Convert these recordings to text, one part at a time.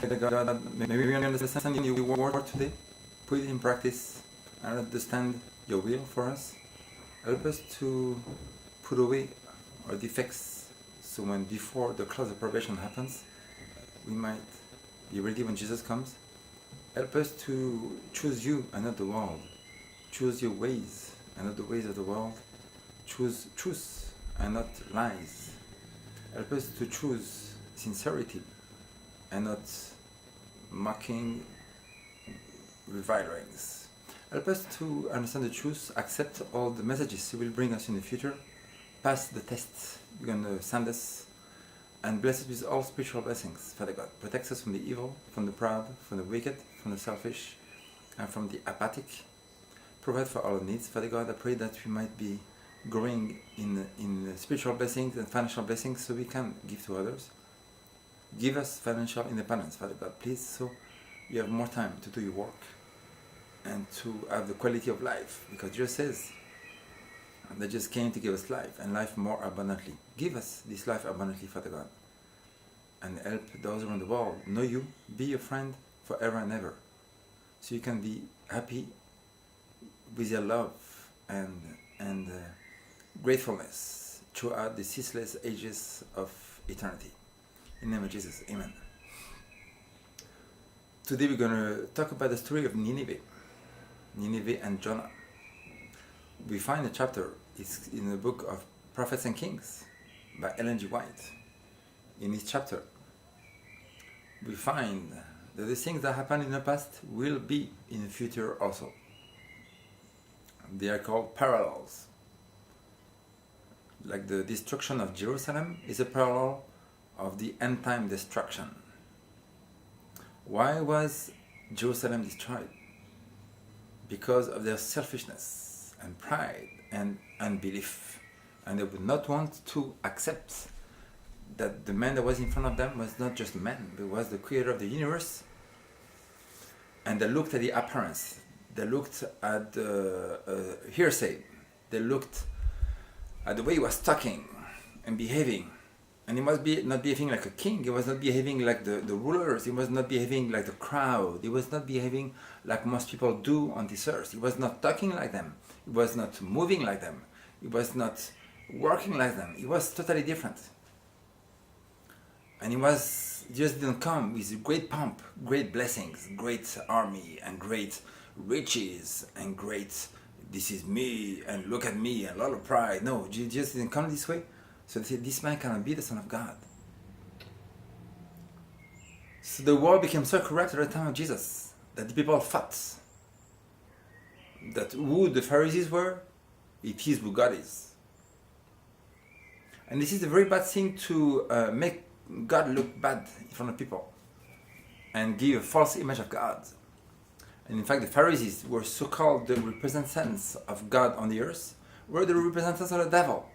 Father God, maybe we understand your word today, put it in practice, and understand your will for us. Help us to put away our defects, so when before the close of probation happens, we might be ready when Jesus comes. Help us to choose you and not the world. Choose your ways and not the ways of the world. Choose truth and not lies. Help us to choose sincerity and not mocking revilings. Help us to understand the truth, accept all the messages you will bring us in the future, pass the tests you're going to send us, and bless us with all spiritual blessings, Father God. Protect us from the evil, from the proud, from the wicked, from the selfish, and from the apathic. Provide for our needs, Father God. I pray that we might be growing in spiritual blessings and financial blessings so we can give to others. Give us financial independence, Father God, please, so you have more time to do your work and to have the quality of life, because Jesus says that just came to give us life and life more abundantly. Give us this life abundantly, Father God, and help those around the world know you, be your friend forever and ever, so you can be happy with your love and gratefulness throughout the ceaseless ages of eternity. In the name of Jesus, amen. Today we're going to talk about the story of Nineveh and Jonah. We find a chapter, it's in the book of Prophets and Kings by Ellen G. White. In this chapter, we find that the things that happened in the past will be in the future also. They are called parallels. Like the destruction of Jerusalem is a parallel of the end-time destruction. Why was Jerusalem destroyed? Because of their selfishness and pride and unbelief. And they would not want to accept that the man that was in front of them was not just a man, but was the creator of the universe. And they looked at the appearance. They looked at the hearsay. They looked at the way he was talking and behaving. And he must be not behaving like a king. He was not behaving like the rulers. He was not behaving like the crowd. He was not behaving like most people do on this earth. He was not talking like them. He was not moving like them. He was not working like them. He was totally different. And he just didn't come with great pomp, great blessings, great army, and great riches, and great, this is me, and look at me, and a lot of pride. No, Jesus didn't come this way. So they said, this man cannot be the Son of God. So the world became so corrupt at the time of Jesus that the people thought that who the Pharisees were, it is who God is. And this is a very bad thing to make God look bad in front of people and give a false image of God. And in fact, the Pharisees were so-called the representatives of God on the earth, were the representatives of the devil.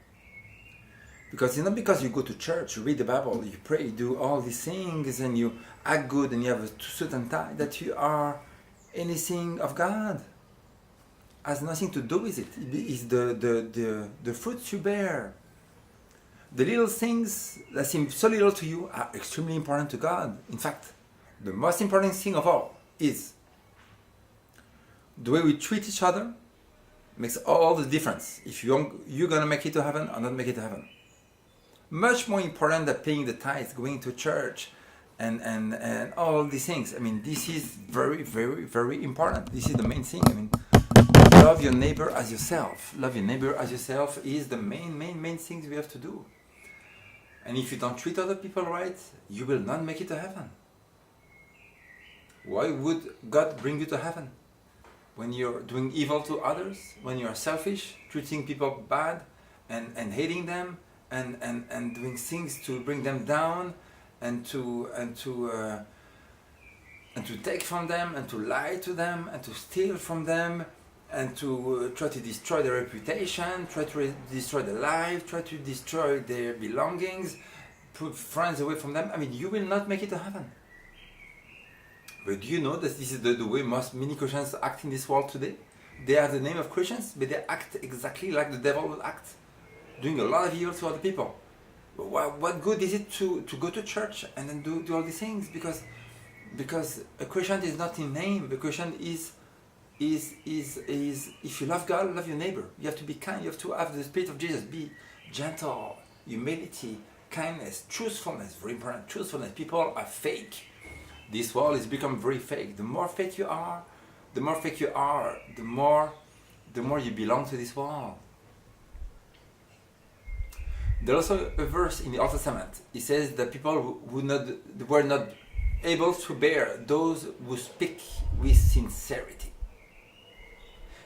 Because it's not because you go to church, you read the Bible, you pray, you do all these things, and you act good, and you have a suit and tie, that you are anything of God. It has nothing to do with it. It's the fruits you bear. The little things that seem so little to you are extremely important to God. In fact, the most important thing of all is the way we treat each other makes all the difference if you're going to make it to heaven or not make it to heaven. Much more important than paying the tithes, going to church, and all these things. I mean, this is very, very, very important. This is the main thing. I mean, love your neighbor as yourself. Love your neighbor as yourself is the main things we have to do. And if you don't treat other people right, you will not make it to heaven. Why would God bring you to heaven? When you're doing evil to others, when you're selfish, treating people bad, and hating them, and doing things to bring them down, and to take from them, and to lie to them, and to steal from them, and to try to destroy their reputation, try to destroy their life, try to destroy their belongings, put friends away from them. I mean, you will not make it to heaven. But do you know that this is the way many Christians act in this world today? They have the name of Christians, but they act exactly like the devil would act, doing a lot of evil to other people. But what good is it to go to church and then do all these things? Because Because a Christian is not in name. The Christian is if you love God, love your neighbor. You have to be kind. You have to have the spirit of Jesus. Be gentle, humility, kindness, truthfulness. Very important. Truthfulness. People are fake. This world has become very fake. The more fake you are, the more you belong to this world. There's also a verse in the Old Testament. It says that people were not able to bear those who speak with sincerity.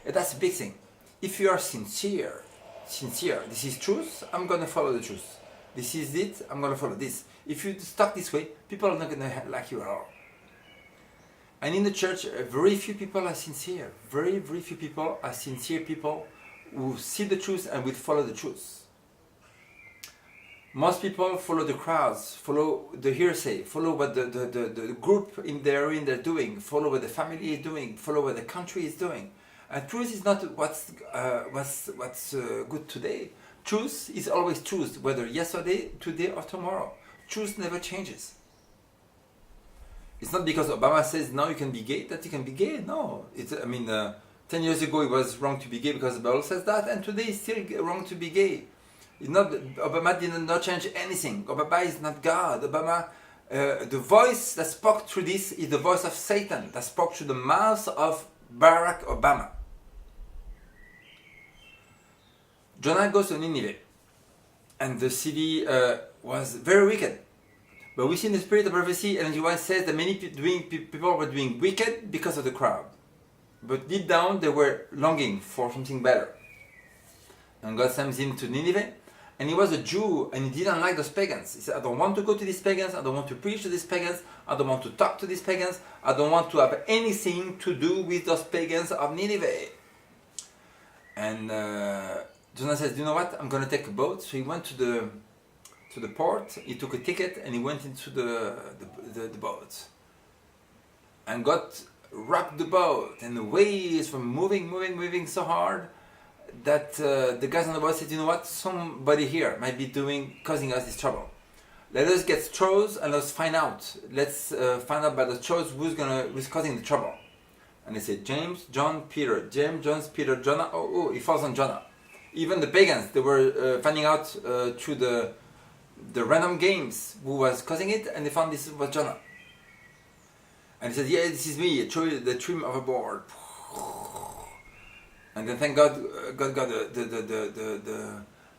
And that's a big thing. If you are sincere, this is truth, I'm going to follow the truth. This is it, I'm going to follow this. If you stuck this way, people are not going to like you at all. And in the church, very few people are sincere. Very, very few people are sincere people who see the truth and will follow the truth. Most people follow the crowds, follow the hearsay, follow what the group in their area they're doing, follow what the family is doing, follow what the country is doing. And truth is not what's good today. Truth is always truth, whether yesterday, today, or tomorrow. Truth never changes. It's not because Obama says now you can be gay that you can be gay. No, 10 years ago it was wrong to be gay because the Bible says that, and today it's still wrong to be gay. It's not, Obama did not change anything. Obama is not God. Obama, the voice that spoke through this is the voice of Satan that spoke through the mouth of Barack Obama. Jonah goes to Nineveh, and the city was very wicked. But we see in the spirit of prophecy, and John says that many people were doing wicked because of the crowd. But deep down, they were longing for something better. And God sends him to Nineveh, and he was a Jew, and he didn't like those pagans. He said, I don't want to go to these pagans, I don't want to preach to these pagans, I don't want to talk to these pagans, I don't want to have anything to do with those pagans of Nineveh. And Jonah says, you know what, I'm going to take a boat. So he went to the port, he took a ticket, and he went into the boat. And God rocked the boat, and the waves were moving so hard that the guys on the boat said, you know what, somebody here might be causing us this trouble. Let us get straws and let's find out. Let's find out by the straws who's causing the trouble. And they said, James, John, Peter. James, John, Peter, Jonah. Oh, it falls on Jonah. Even the pagans, they were finding out through the random games who was causing it, and they found this was Jonah. And he said, yeah, this is me. They threw him overboard. And then thank God, God got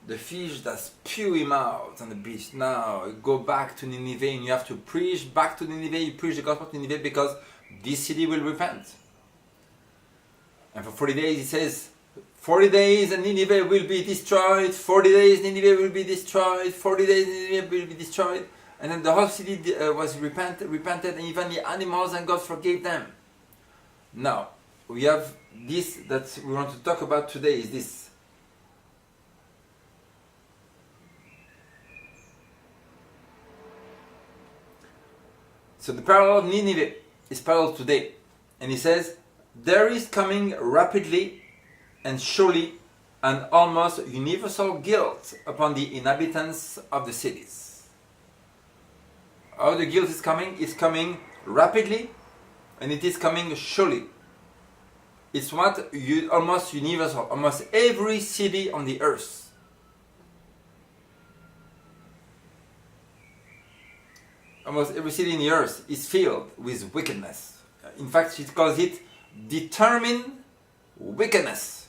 the fish that spew him out on the beach. Now go back to Nineveh, and you have to preach back to Nineveh. You preach the gospel to Nineveh because this city will repent. And for 40 days, he says, 40 days and Nineveh will be destroyed. 40 days Nineveh will be destroyed. 40 days Nineveh will be destroyed. And then the whole city was repented, and even the animals, and God forgave them. Now, we have this that we want to talk about today is this. So the parallel of Nineveh is parallel today. And he says, there is coming rapidly and surely an almost universal guilt upon the inhabitants of the cities. How the guilt is coming? It's coming rapidly, and it is coming surely. It's almost universal. Almost every city on the earth. Almost every city in the earth is filled with wickedness. In fact, she calls it determined wickedness.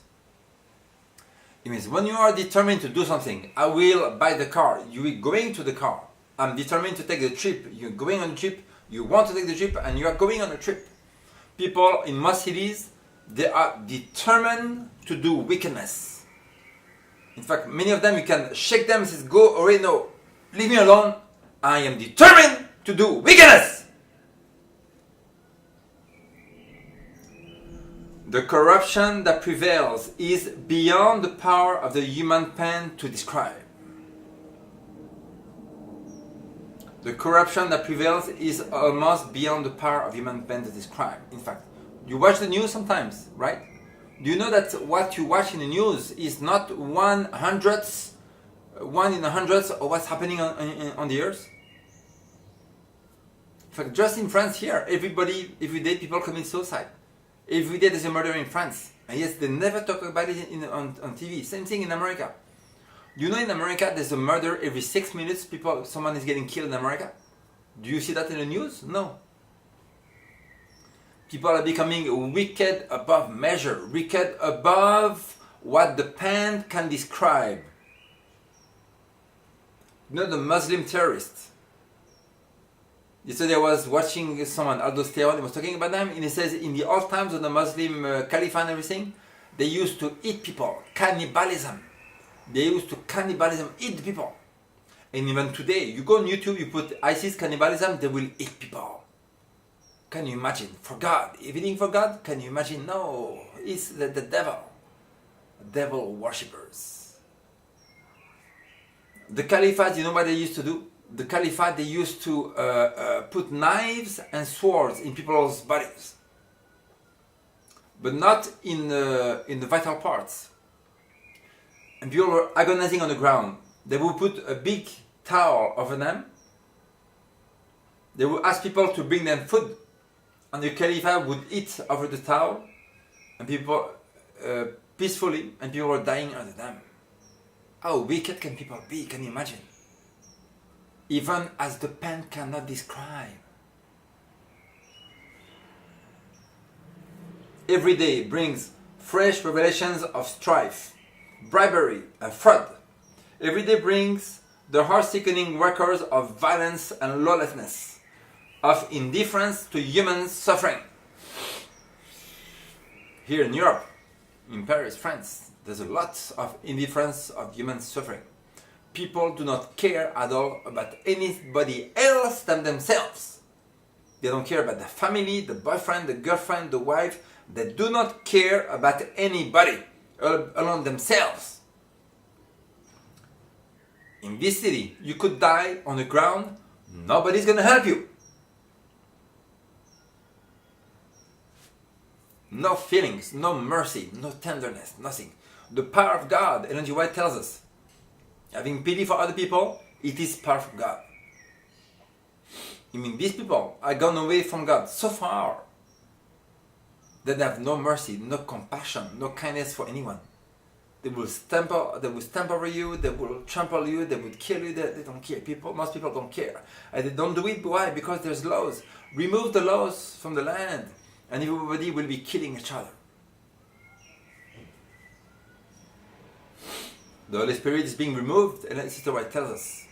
It means when you are determined to do something, I will buy the car, you are going to the car. I'm determined to take the trip, you're going on the trip, you want to take the trip, and you are going on a trip. People in most cities, they are determined to do wickedness. In fact, many of them, you can shake them and say, go away, no, leave me alone, I am determined to do wickedness. The corruption that prevails is beyond the power of the human pen to describe. The corruption that prevails is almost beyond the power of human pen to describe. In fact, you watch the news sometimes, right? Do you know that what you watch in the news is not one in the hundreds of what's happening on the earth? fact, just in France here, every day people commit suicide. Every day there's a murder in France. And yes, they never talk about it on TV. Same thing in America. You know, in America there's a murder every 6 minutes. Someone is getting killed in America. Do you see that in the news? No. People are becoming wicked above measure, wicked above what the pen can describe. You know, the Muslim terrorists. Yesterday I was watching someone, Aldo Steon, he was talking about them, and he says in the old times of the Muslim Caliphate and everything, they used to eat people, cannibalism. They used to cannibalism, eat people. And even today, you go on YouTube, you put ISIS cannibalism, they will eat people. Can you imagine? For God. If eating for God, can you imagine? No, it's the devil. Devil worshippers. The Caliphate, you know what they used to do? The Caliphate, they used to put knives and swords in people's bodies, but not in the vital parts. And people were agonizing on the ground. They would put a big towel over them. They would ask people to bring them food, and the Caliph would eat over the towel, and people peacefully, and people were dying under them. How wicked can people be? Can you imagine? Even as the pen cannot describe. Every day brings fresh revelations of strife, bribery, and fraud. Every day brings the heart-sickening records of violence and lawlessness, of indifference to human suffering. Here in Europe, in Paris, France, there's a lot of indifference of human suffering. People do not care at all about anybody else than themselves. They don't care about the family, the boyfriend, the girlfriend, the wife. They do not care about anybody alone themselves. In this city, you could die on the ground, nobody's gonna help you. No feelings, no mercy, no tenderness, nothing. The power of God, Ellen G. White tells us, having pity for other people, it is power from God. I mean, these people are gone away from God so far that they have no mercy, no compassion, no kindness for anyone. They will stamp over you, they will trample you, they will kill you, they don't care. Most people don't care. And they don't do it, why? Because there's laws. Remove the laws from the land, and everybody will be killing each other. The Holy Spirit is being removed, and Sister White tells us.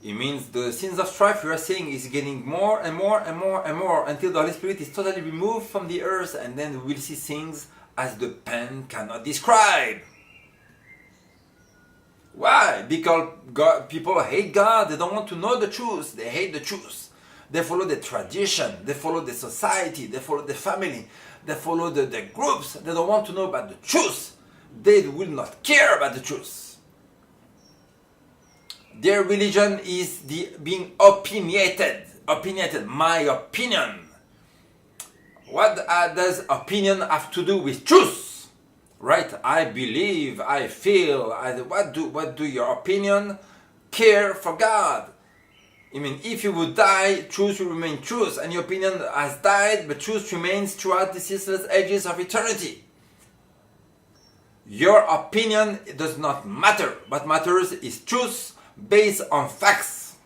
It means the sins of strife we are seeing is getting more and more and more and more until the Holy Spirit is totally removed from the earth, and then we will see things as the pen cannot describe. Why? Because people hate God, they don't want to know the truth, they hate the truth. They follow the tradition, they follow the society, they follow the family, they follow the groups, they don't want to know about the truth. They will not care about the truth. Their religion is being opinionated. My opinion. What does opinion have to do with truth? Right? I believe, I feel. What do your opinion care for God? I mean, if you would die, truth will remain truth, and your opinion has died, but truth remains throughout the ceaseless ages of eternity. Your opinion does not matter. What matters is truth based on facts.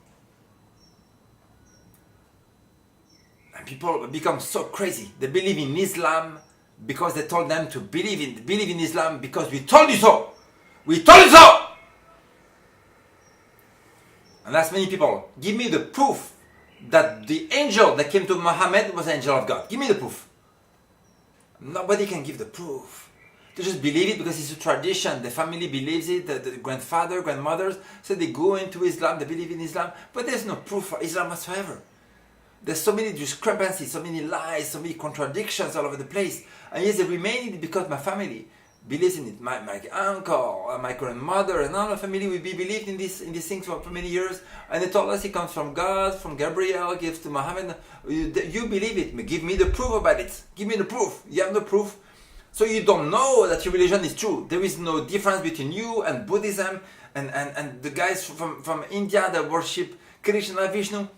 And people become so crazy. They believe in Islam because they told them to believe in Islam because we told you so. We told you so. And that's many people. Give me the proof that the angel that came to Muhammad was an angel of God. Give me the proof. Nobody can give the proof. They just believe it because it's a tradition. The family believes it, the grandfather, grandmothers, so they go into Islam, they believe in Islam, but there's no proof for Islam whatsoever. There's so many discrepancies, so many lies, so many contradictions all over the place. And yes, they remain in it because my family believes in it. My uncle, my grandmother, and all the family will be believed in these things for many years. And they told us it comes from God, from Gabriel, gives to Muhammad. You believe it. Give me the proof about it. Give me the proof. You have no proof. So you don't know that your religion is true. There is no difference between you and Buddhism and the guys from India that worship Krishna, Vishnu.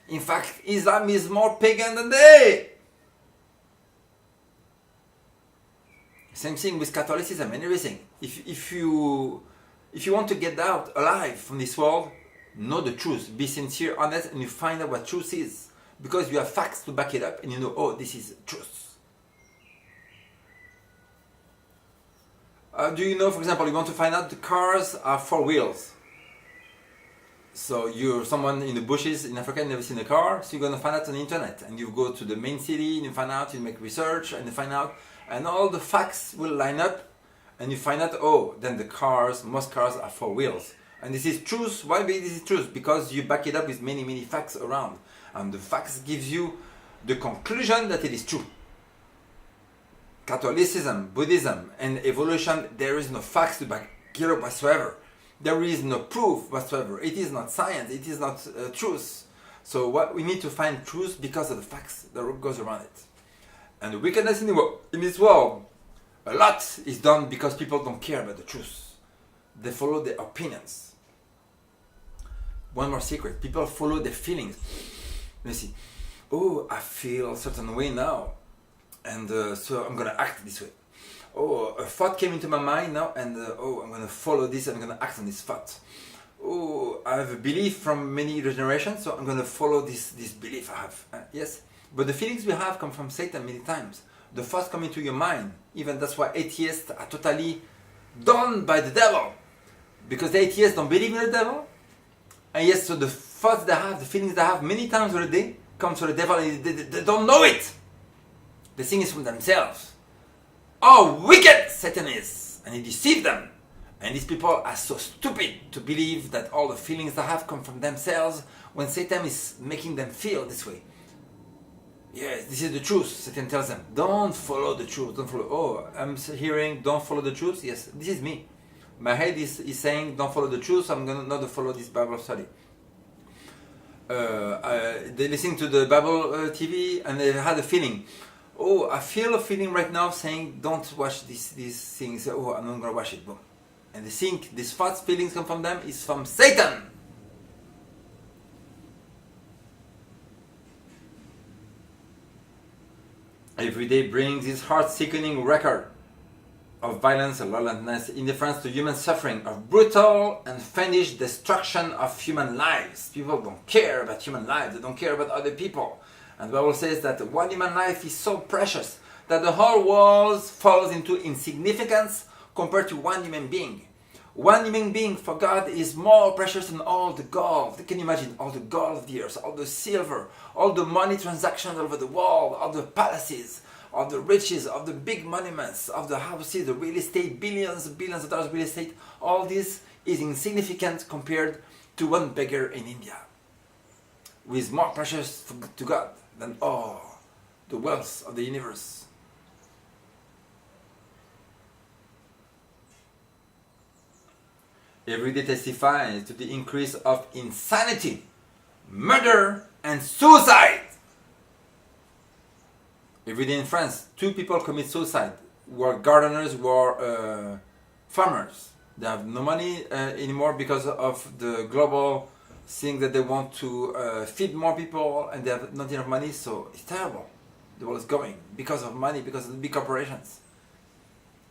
In fact, Islam is more pagan than they. Same thing with Catholicism and everything. If you want to get out alive from this world, know the truth, be sincere, honest, and you find out what truth is. Because you have facts to back it up and you know, oh, this is truth. Do you know, for example, you want to find out the cars are 4 wheels. So you're someone in the bushes in Africa, never seen a car, so you're going to find out on the internet. And you go to the main city and you find out, you make research and you find out, and all the facts will line up and you find out, oh, then most cars are 4 wheels. And this is truth. Why this is truth? Because you back it up with many, many facts around. And the facts gives you the conclusion that it is true. Catholicism, Buddhism, and evolution, there is no facts to back it up whatsoever. There is no proof whatsoever. It is not science. It is not truth. So what we need to find truth because of the facts that goes around it. And the wickedness in this world, a lot is done because people don't care about the truth. They follow their opinions. One more secret. People follow their feelings. Let me see. Oh, I feel a certain way now. And so I'm going to act this way. Oh, a thought came into my mind now, and I'm going to follow this, and I'm going to act on this thought. Oh, I have a belief from many generations, so I'm going to follow this belief I have. Yes, but the feelings we have come from Satan many times. The thoughts come into your mind. Even that's why atheists are totally done by the devil. Because the atheists don't believe in the devil. And yes, so the thoughts they have, the feelings they have many times a day comes from the devil, and they don't know it. The thing is from themselves. How wicked Satan is, and he deceived them. And these people are so stupid to believe that all the feelings they have come from themselves when Satan is making them feel this way. Yes, this is the truth. Satan tells them, don't follow the truth. Don't follow. Oh, I'm hearing, don't follow the truth. Yes, this is me. My head is saying, don't follow the truth. So I'm going not to follow this Bible study. They listen to the Bible TV and they had a feeling. Oh, I feel a feeling right now saying, don't watch these things. Oh, I'm not going to watch it. Boom. And they think these thoughts, feelings come from them, is from Satan. Every day brings this heart-sickening record of violence and lawlessness, indifference to human suffering, of brutal and fiendish destruction of human lives. People don't care about human lives. They don't care about other people. And the Bible says that one human life is so precious that the whole world falls into insignificance compared to one human being. One human being for God is more precious than all the gold. Can you imagine all the gold of the earth, all the silver, all the money transactions all over the world, all the palaces, all the riches, all the big monuments, of the houses, the real estate, billions of dollars of real estate. All this is insignificant compared to one beggar in India, who is more precious to God than all the wealth of the universe. Every day testifies to the increase of insanity, murder, and suicide. Every day in France, 2 people commit suicide, who are gardeners, who are farmers. They have no money anymore because of the global thing that they want to feed more people, and they have not enough money, so it's terrible. The world is going because of money, because of the big corporations.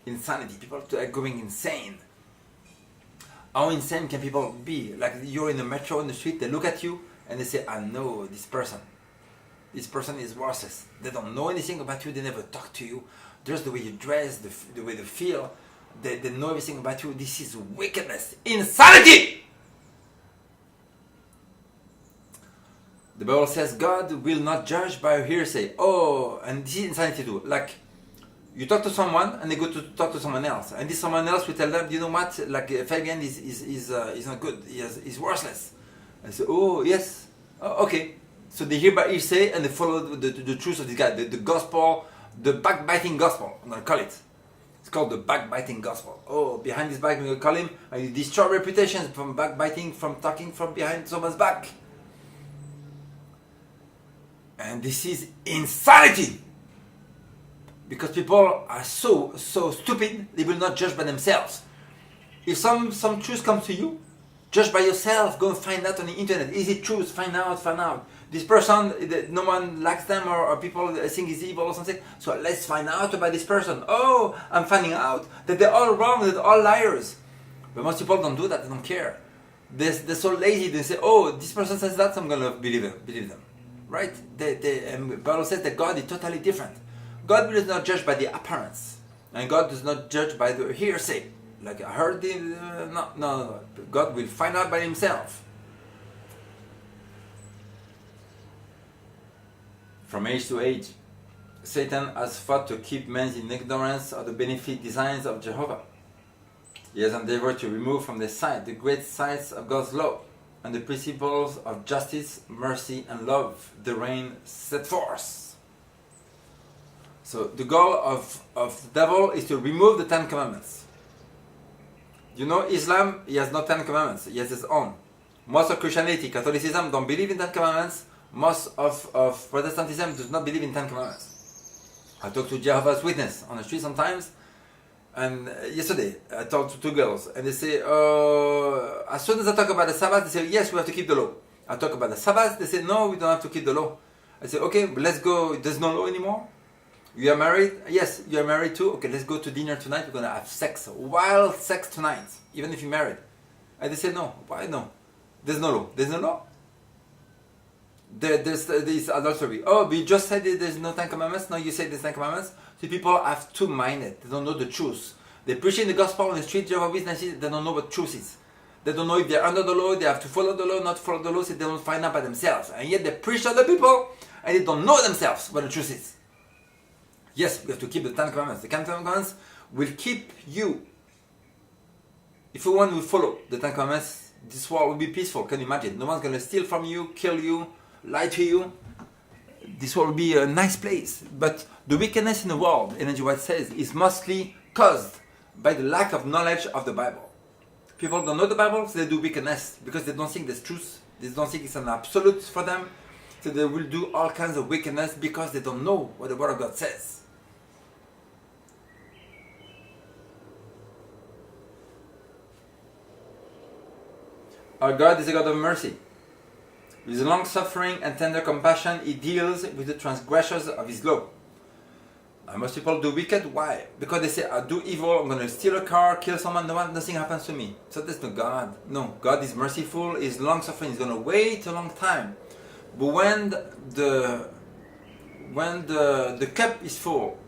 Insanity, people are going insane. How insane can people be? Like you're in the metro, in the street, they look at you and they say, I know this person. This person is worthless. They don't know anything about you, they never talk to you. Just the way you dress, the way they feel, they know everything about you. This is wickedness, insanity! The Bible says God will not judge by hearsay. Oh, and this is insanity too. Like, you talk to someone and they go to talk to someone else, and this someone else will tell them, you know what, like Fabian is not good, he's worthless. I say, oh yes, oh, okay. So they hear by hearsay and they follow the truth of this guy, the gospel, the backbiting gospel, I'm gonna call it. It's called the backbiting gospel. Oh, behind his back, I'm gonna call him, and you destroy reputations from backbiting, from talking from behind someone's back. And this is insanity. Because people are so stupid, they will not judge by themselves. If some truth comes to you, judge by yourself. Go and find out on the internet. Is it truth? Find out. This person, no one likes them, or people think he's evil or something. So let's find out about this person. Oh, I'm finding out that they're all wrong, they're all liars. But most people don't do that, they don't care. They're so lazy, they say, oh, this person says that, so I'm going to believe them. Right? And the Bible says that God is totally different. God is not judged by the appearance. And God does not judge by the hearsay. Like I heard no. God will find out by himself. From age to age, Satan has fought to keep men in ignorance of the benefit designs of Jehovah. He has endeavored to remove from their sight the great sights of God's law and the principles of justice, mercy, and love the reign set forth. So the goal of the devil is to remove the 10 commandments. You know, Islam, he has no 10 commandments, he has his own. Most of Christianity, Catholicism don't believe in 10 commandments. Most of Protestantism does not believe in 10 commandments. I talk to Jehovah's Witness on the street sometimes. And yesterday, I talked to 2 girls, and they say, as soon as I talk about the Sabbath, they say, yes, we have to keep the law. I talk about the Sabbath, they say, no, we don't have to keep the law. I say, okay, but let's go, there's no law anymore? You are married? Yes, you are married too? Okay, let's go to dinner tonight, we're going to have sex, wild sex tonight, even if you're married. And they say, no, why no? There's no law. There's no law? There's this adultery. Oh, but you just said that there's no 10 commandments? No, you said there's 10 commandments? So people have two-minded. They don't know the truth. They're preaching the gospel on the street, Jehovah's Witnesses, they don't know what truth is. They don't know if they're under the law, they have to follow the law, not follow the law, so they don't find out by themselves. And yet they preach to other people, and they don't know themselves what the truth is. Yes, we have to keep the 10 commandments. The 10 commandments will keep you. If everyone will follow the 10 commandments, this world will be peaceful. Can you imagine? No one's going to steal from you, kill you, lie to you. This world will be a nice place. But the wickedness in the world, Energy White says, is mostly caused by the lack of knowledge of the Bible. People don't know the Bible, so they do wickedness because they don't think there's truth. They don't think it's an absolute for them. So they will do all kinds of wickedness because they don't know what the Word of God says. Our God is a God of mercy. With long-suffering and tender compassion, He deals with the transgressors of His law. And most people do wicked. Why? Because they say, I do evil, I'm going to steal a car, kill someone, nothing happens to me. So that's not God. No, God is merciful, He's long-suffering, He's going to wait a long time. But when the cup is full,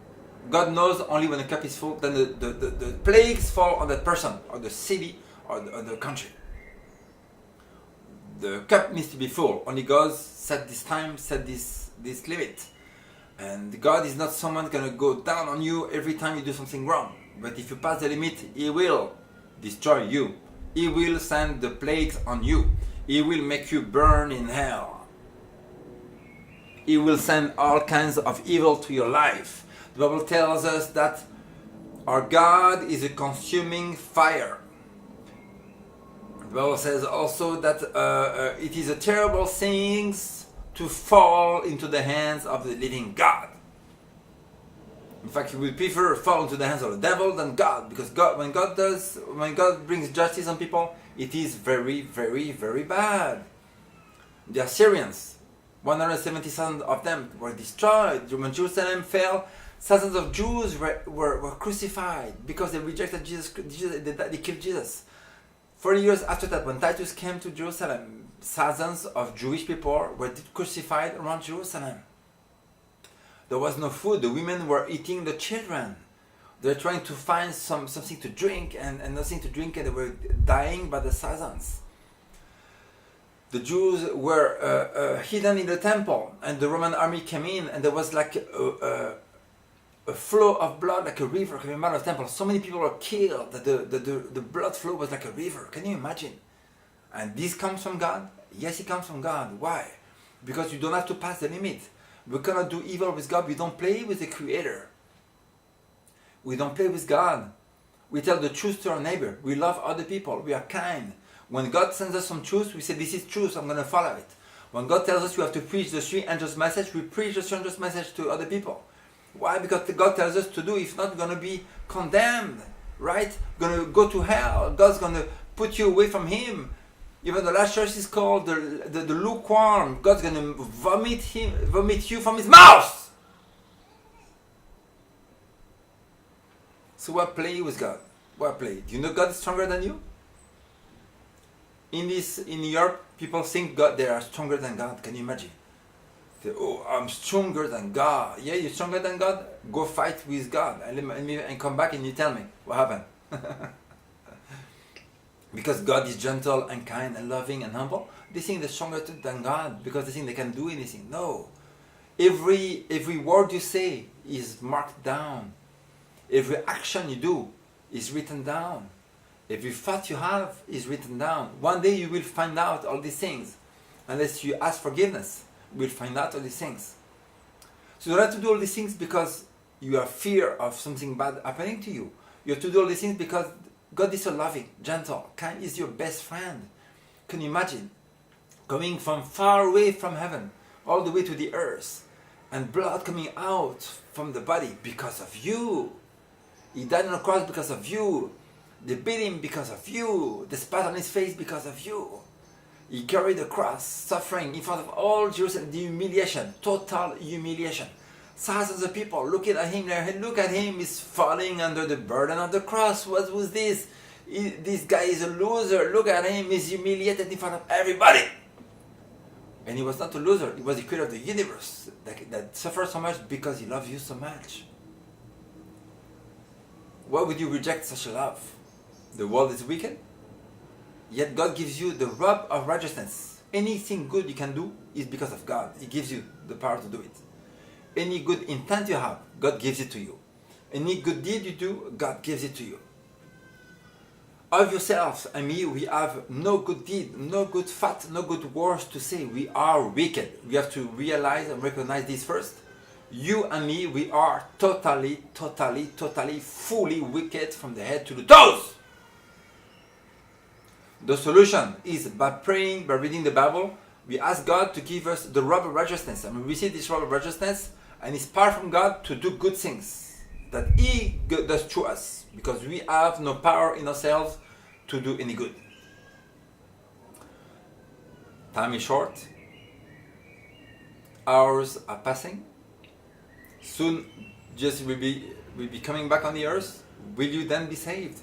God knows only when the cup is full, then the plagues fall on that person, or the city, or the country. The cup needs to be full. Only God set this time, set this limit. And God is not someone going to go down on you every time you do something wrong. But if you pass the limit, He will destroy you. He will send the plagues on you. He will make you burn in hell. He will send all kinds of evil to your life. The Bible tells us that our God is a consuming fire. The Bible says also that it is a terrible thing to fall into the hands of the living God. In fact, you will prefer fall into the hands of the devil than God, because when God brings justice on people, it is very, very, very bad. The Assyrians, 170,000 of them were destroyed. When Jerusalem fell, thousands of Jews were crucified because they rejected Jesus. They killed Jesus. 40 years after that, when Titus came to Jerusalem, thousands of Jewish people were crucified around Jerusalem. There was no food. The women were eating the children. They were trying to find something to drink and nothing to drink, and they were dying by the thousands. The Jews were hidden in the temple, and the Roman army came in, and there was like a flow of blood like a river coming out of the temple. So many people were killed that the blood flow was like a river. Can you imagine? And this comes from God? Yes, it comes from God. Why? Because you don't have to pass the limit. We cannot do evil with God. We don't play with the Creator. We don't play with God. We tell the truth to our neighbor. We love other people. We are kind. When God sends us some truth, we say, this is truth, I'm going to follow it. When God tells us you have to preach the 3 angels' message, we preach the 3 angels' message to other people. Why? Because God tells us to do. If not, we're going to be condemned, right? Going to go to hell. God's going to put you away from Him. Even the last church is called the lukewarm. God's going to vomit you from his mouth. So what play with God? What play? Do you know God is stronger than you? In Europe, people think they are stronger than God. Can you imagine? Say, oh, I'm stronger than God. Yeah, you're stronger than God? Go fight with God and come back and you tell me what happened. Because God is gentle and kind and loving and humble, they think they're stronger than God because they think they can do anything. No. Every word you say is marked down. Every action you do is written down. Every thought you have is written down. One day you will find out all these things. Unless you ask forgiveness, you will find out all these things. So you don't have to do all these things because you have fear of something bad happening to you. You have to do all these things because God is so loving, gentle, kind, is your best friend. Can you imagine? Coming from far away from heaven, all the way to the earth, and blood coming out from the body because of you. He died on the cross because of you. They beat him because of you. They spat on his face because of you. He carried the cross, suffering in front of all Jerusalem, the humiliation, total humiliation. Thousands of people looking at him, look at him, he's falling under the burden of the cross. What was this? This guy is a loser. Look at him, he's humiliated in front of everybody. And he was not a loser, he was the creator of the universe that suffered so much because he loves you so much. Why would you reject such a love? The world is wicked, yet God gives you the robe of righteousness. Anything good you can do is because of God. He gives you the power to do it. Any good intent you have, God gives it to you. Any good deed you do, God gives it to you. Of yourselves and me, we have no good deed, no good thought, no good words to say. We are wicked. We have to realize and recognize this first. You and me, we are totally, fully wicked from the head to the toes. The solution is by praying, by reading the Bible. We ask God to give us the robe of righteousness, and we receive this robe of righteousness, and it's power from God to do good things that He does through us, because we have no power in ourselves to do any good. Time is short. Hours are passing. Soon Jesus will be coming back on the earth. Will you then be saved?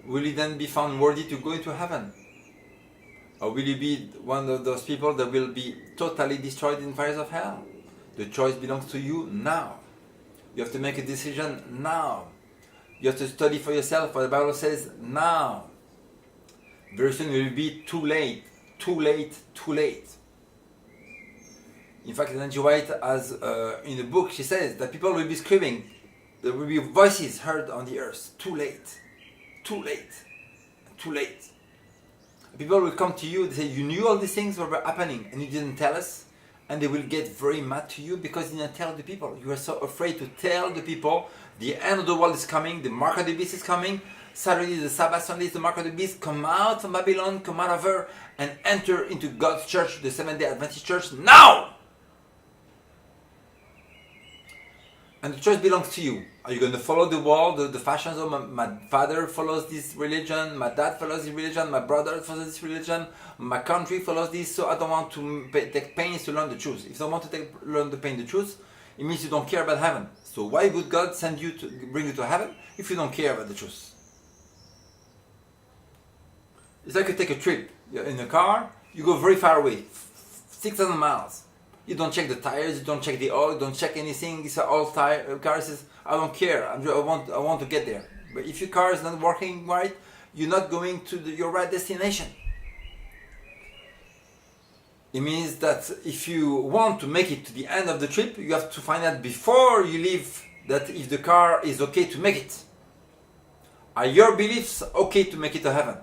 Will you then be found worthy to go into heaven? Or will you be one of those people that will be totally destroyed in fires of hell? The choice belongs to you now. You have to make a decision now. You have to study for yourself what the Bible says now. Very soon it will be too late. In fact, Ellen G. White has, in the book, she says that people will be screaming. There will be voices heard on the earth. Too late. People will come to you and say, you knew all these things were happening and you didn't tell us. And they will get very mad to you because you didn't tell the people. You are so afraid to tell the people the end of the world is coming, the mark of the beast is coming. Saturday is the Sabbath, Sunday is the mark of the beast. Come out from Babylon, come out of her, and enter into God's church, the Seventh-day Adventist church, now! And the church belongs to you. Are you going to follow the world, the fashions of my father follows this religion, my dad follows this religion, my brother follows this religion, my country follows this, so I don't want to take pains to learn the truth. If you don't want to learn the pain, the truth, it means you don't care about heaven. So why would God send you to bring you to heaven if you don't care about the truth? It's like you take a trip. You're in a car, you go very far away, 6,000 miles. You don't check the tires, you don't check the oil, you don't check anything. It's an old car says, I don't care, I want to get there. But if your car is not working right, you're not going to your right destination. It means that if you want to make it to the end of the trip, you have to find out before you leave that if the car is okay to make it. Are your beliefs okay to make it to heaven?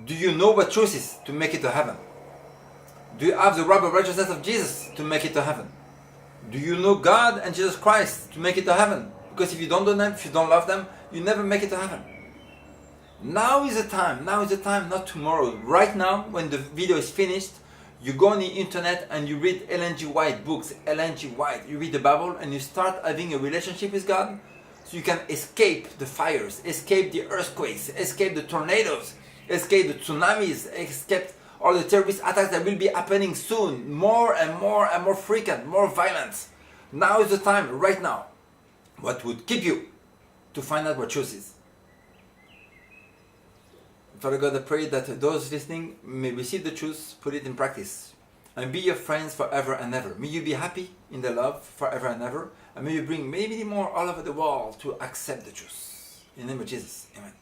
Do you know what truth is to make it to heaven? Do you have the robe of righteousness of Jesus to make it to heaven? Do you know God and Jesus Christ to make it to heaven? Because if you don't know them, if you don't love them, you never make it to heaven. Now is the time, not tomorrow. Right now, when the video is finished, you go on the internet and you read Ellen G. White books, Ellen G. White, you read the Bible and you start having a relationship with God so you can escape the fires, escape the earthquakes, escape the tornadoes, escape the tsunamis, escape all the terrorist attacks that will be happening soon, more and more and more frequent, more violent. Now is the time, right now. What would keep you to find out what truth is? Father God, I pray that those listening may receive the truth, put it in practice, and be your friends forever and ever. May you be happy in the love forever and ever, and may you bring many more all over the world to accept the truth. In the name of Jesus, amen.